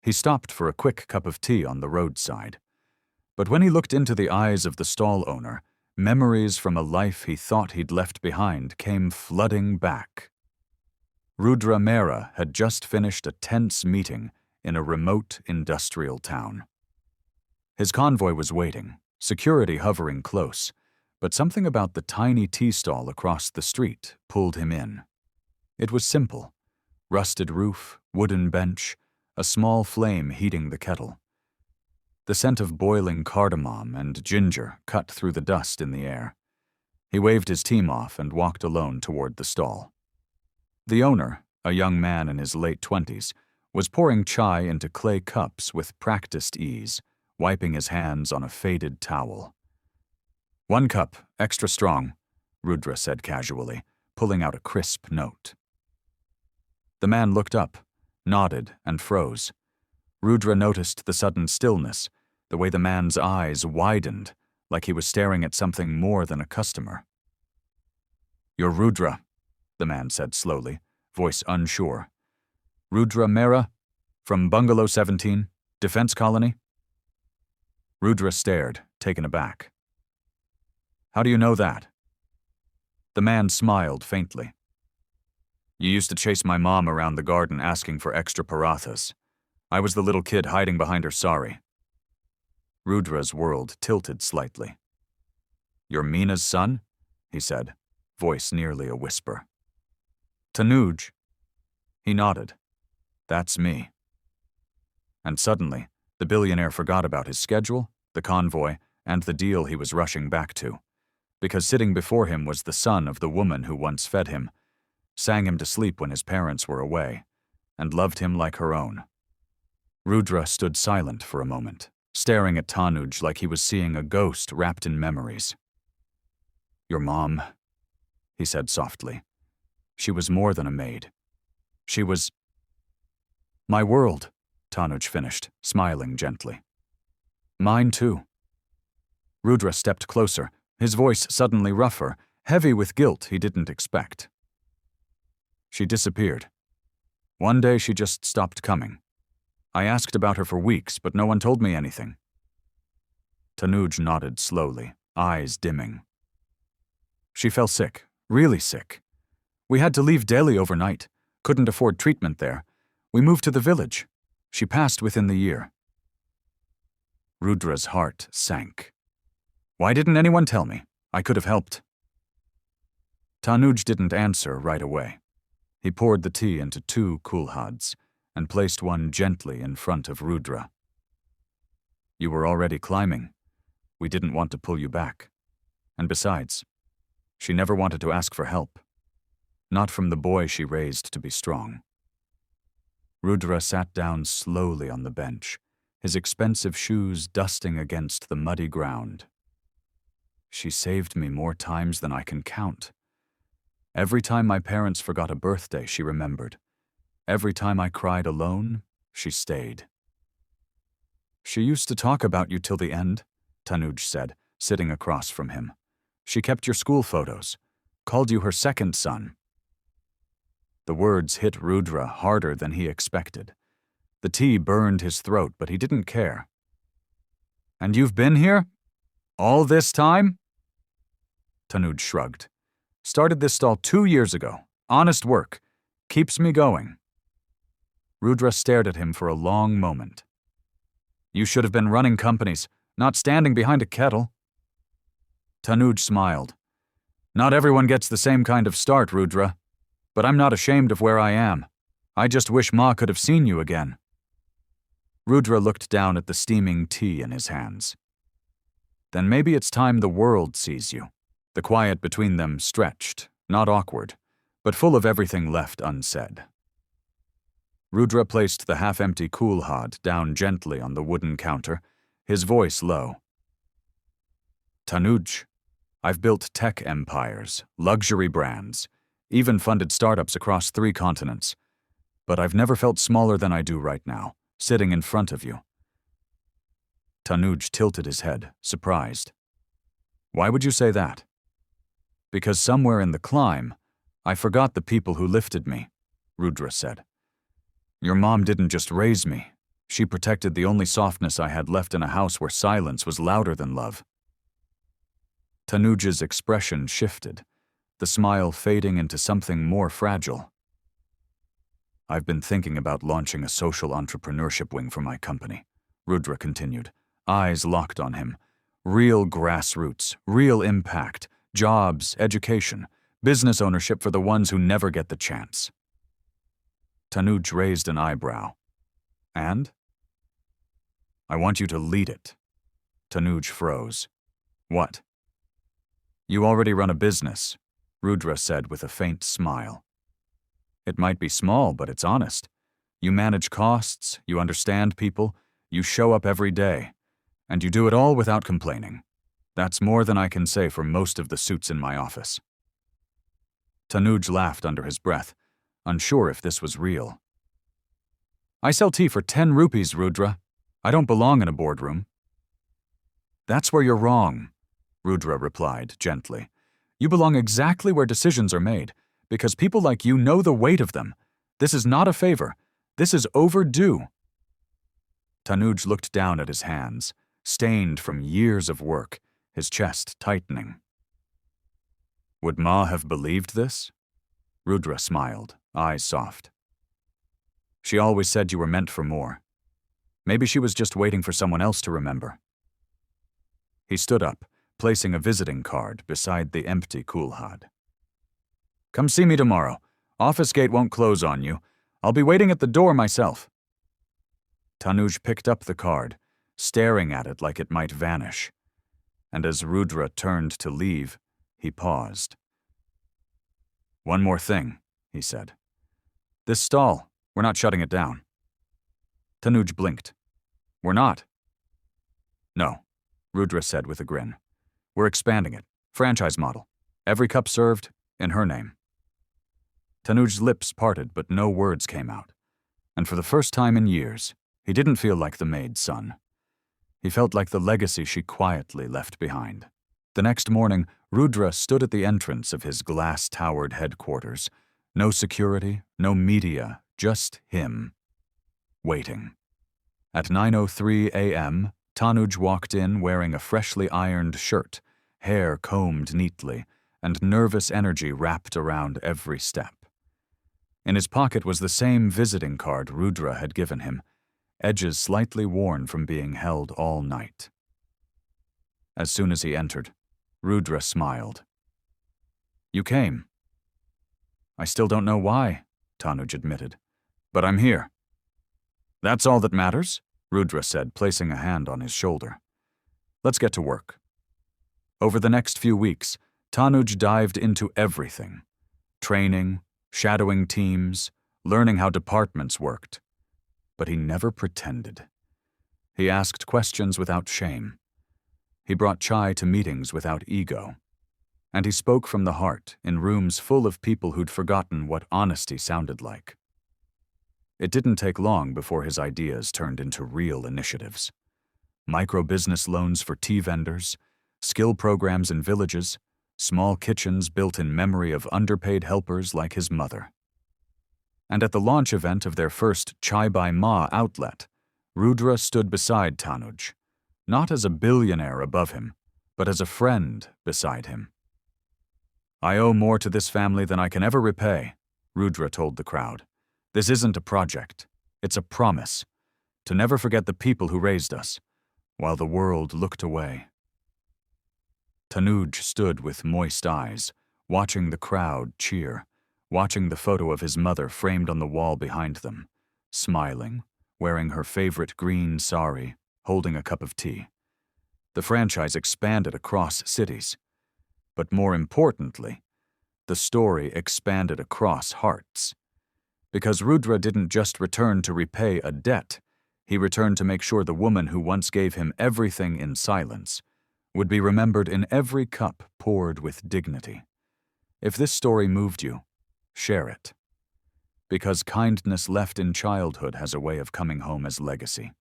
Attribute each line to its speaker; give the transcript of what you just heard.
Speaker 1: He stopped for a quick cup of tea on the roadside. But when he looked into the eyes of the stall owner, memories from a life he thought he'd left behind came flooding back. Rudra Mehra had just finished a tense meeting in a remote industrial town. His convoy was waiting, security hovering close, but something about the tiny tea stall across the street pulled him in. It was simple: rusted roof, wooden bench, a small flame heating the kettle. The scent of boiling cardamom and ginger cut through the dust in the air. He waved his team off and walked alone toward the stall. The owner, a young man in his late 20s, was pouring chai into clay cups with practiced ease, wiping his hands on a faded towel. "1 cup, extra strong," Rudra said casually, pulling out a crisp note. The man looked up, nodded, and froze. Rudra noticed the sudden stillness, the way the man's eyes widened, like he was staring at something more than a customer. "You're Rudra," the man said slowly, voice unsure. "Rudra Mehra, from Bungalow 17, Defense Colony?" Rudra stared, taken aback. "How do you know that?" The man smiled faintly. "You used to chase my mom around the garden asking for extra parathas. I was the little kid hiding behind her sari." Rudra's world tilted slightly. "You're Mina's son?" he said, voice nearly a whisper. "Tanuj." He nodded. "That's me." And suddenly, the billionaire forgot about his schedule, the convoy, and the deal he was rushing back to, because sitting before him was the son of the woman who once fed him, sang him to sleep when his parents were away, and loved him like her own. Rudra stood silent for a moment, staring at Tanuj like he was seeing a ghost wrapped in memories. "Your mom," he said softly. "She was more than a maid. She was—" "My world," Tanuj finished, smiling gently. "Mine too." Rudra stepped closer, his voice suddenly rougher, heavy with guilt he didn't expect. "She disappeared. One day she just stopped coming. I asked about her for weeks, but no one told me anything." Tanuj nodded slowly, eyes dimming. "She fell sick, really sick. We had to leave Delhi overnight, couldn't afford treatment there. We moved to the village. She passed within the year." Rudra's heart sank. "Why didn't anyone tell me? I could have helped." Tanuj didn't answer right away. He poured the tea into 2 kulhads and placed one gently in front of Rudra. "You were already climbing. We didn't want to pull you back. And besides, she never wanted to ask for help. Not from the boy she raised to be strong." Rudra sat down slowly on the bench, his expensive shoes dusting against the muddy ground. "She saved me more times than I can count. Every time my parents forgot a birthday, she remembered. Every time I cried alone, she stayed." "She used to talk about you till the end," Tanuj said, sitting across from him. "She kept your school photos, called you her second son." The words hit Rudra harder than he expected. The tea burned his throat, but he didn't care. "And you've been here? All this time?" Tanuj shrugged. "Started this stall 2 years ago. Honest work. Keeps me going." Rudra stared at him for a long moment. "You should have been running companies, not standing behind a kettle." Tanuj smiled. "Not everyone gets the same kind of start, Rudra. But I'm not ashamed of where I am. I just wish Ma could have seen you again." Rudra looked down at the steaming tea in his hands. "Then maybe it's time the world sees you." The quiet between them stretched, not awkward, but full of everything left unsaid. Rudra placed the half-empty kulhad down gently on the wooden counter, his voice low. "Tanuj, I've built tech empires, luxury brands, even funded startups across 3 continents. But I've never felt smaller than I do right now, sitting in front of you." Tanuj tilted his head, surprised. "Why would you say that?" "Because somewhere in the climb, I forgot the people who lifted me," Rudra said. "Your mom didn't just raise me, She protected the only softness I had left in a house where silence was louder than love. Tanuj's expression shifted, the smile fading into something more fragile. I've been thinking about launching a social entrepreneurship wing for my company, Rudra continued, eyes locked on him. Real grassroots, real impact, jobs, education, business ownership for the ones who never get the chance. Tanuj raised an eyebrow. And? I want you to lead it. Tanuj froze. What? You already run a business, Rudra said with a faint smile. It might be small, but it's honest. You manage costs, you understand people, you show up every day, and you do it all without complaining. That's more than I can say for most of the suits in my office. Tanuj laughed under his breath, unsure if this was real. I sell tea for 10 rupees, Rudra. I don't belong in a boardroom. That's where you're wrong, Rudra replied gently. You belong exactly where decisions are made, because people like you know the weight of them. This is not a favor. This is overdue. Tanuj looked down at his hands, stained from years of work, his chest tightening. Would Ma have believed this? Rudra smiled, eyes soft. She always said you were meant for more. Maybe she was just waiting for someone else to remember. He stood up, placing a visiting card beside the empty kulhad. Come see me tomorrow. Office gate won't close on you. I'll be waiting at the door myself. Tanuj picked up the card, staring at it like it might vanish. And as Rudra turned to leave, he paused. One more thing, he said. This stall, we're not shutting it down. Tanuj blinked. We're not. No, Rudra said with a grin. We're expanding it. Franchise model. Every cup served, in her name. Tanuj's lips parted, but no words came out. And for the first time in years, he didn't feel like the maid's son. He felt like the legacy she quietly left behind. The next morning, Rudra stood at the entrance of his glass-towered headquarters. No security, no media, just him. Waiting. At 9:03 a.m., Tanuj walked in wearing a freshly ironed shirt, hair combed neatly, and nervous energy wrapped around every step. In his pocket was the same visiting card Rudra had given him, edges slightly worn from being held all night. As soon as he entered, Rudra smiled. You came. I still don't know why, Tanuj admitted, but I'm here. That's all that matters, Rudra said, placing a hand on his shoulder. Let's get to work. Over the next few weeks, Tanuj dived into everything. Training, shadowing teams, learning how departments worked. But he never pretended. He asked questions without shame. He brought chai to meetings without ego. And he spoke from the heart in rooms full of people who'd forgotten what honesty sounded like. It didn't take long before his ideas turned into real initiatives. Micro-business loans for tea vendors, skill programs in villages, small kitchens built in memory of underpaid helpers like his mother. And at the launch event of their first Chai by Ma outlet, Rudra stood beside Tanuj, not as a billionaire above him, but as a friend beside him. I owe more to this family than I can ever repay, Rudra told the crowd. This isn't a project. It's a promise, to never forget the people who raised us, while the world looked away. Tanuj stood with moist eyes, watching the crowd cheer, watching the photo of his mother framed on the wall behind them, smiling, wearing her favorite green sari, holding a cup of tea. The franchise expanded across cities. But more importantly, the story expanded across hearts. Because Rudra didn't just return to repay a debt, he returned to make sure the woman who once gave him everything in silence would be remembered in every cup poured with dignity. If this story moved you, share it. Because kindness left in childhood has a way of coming home as legacy.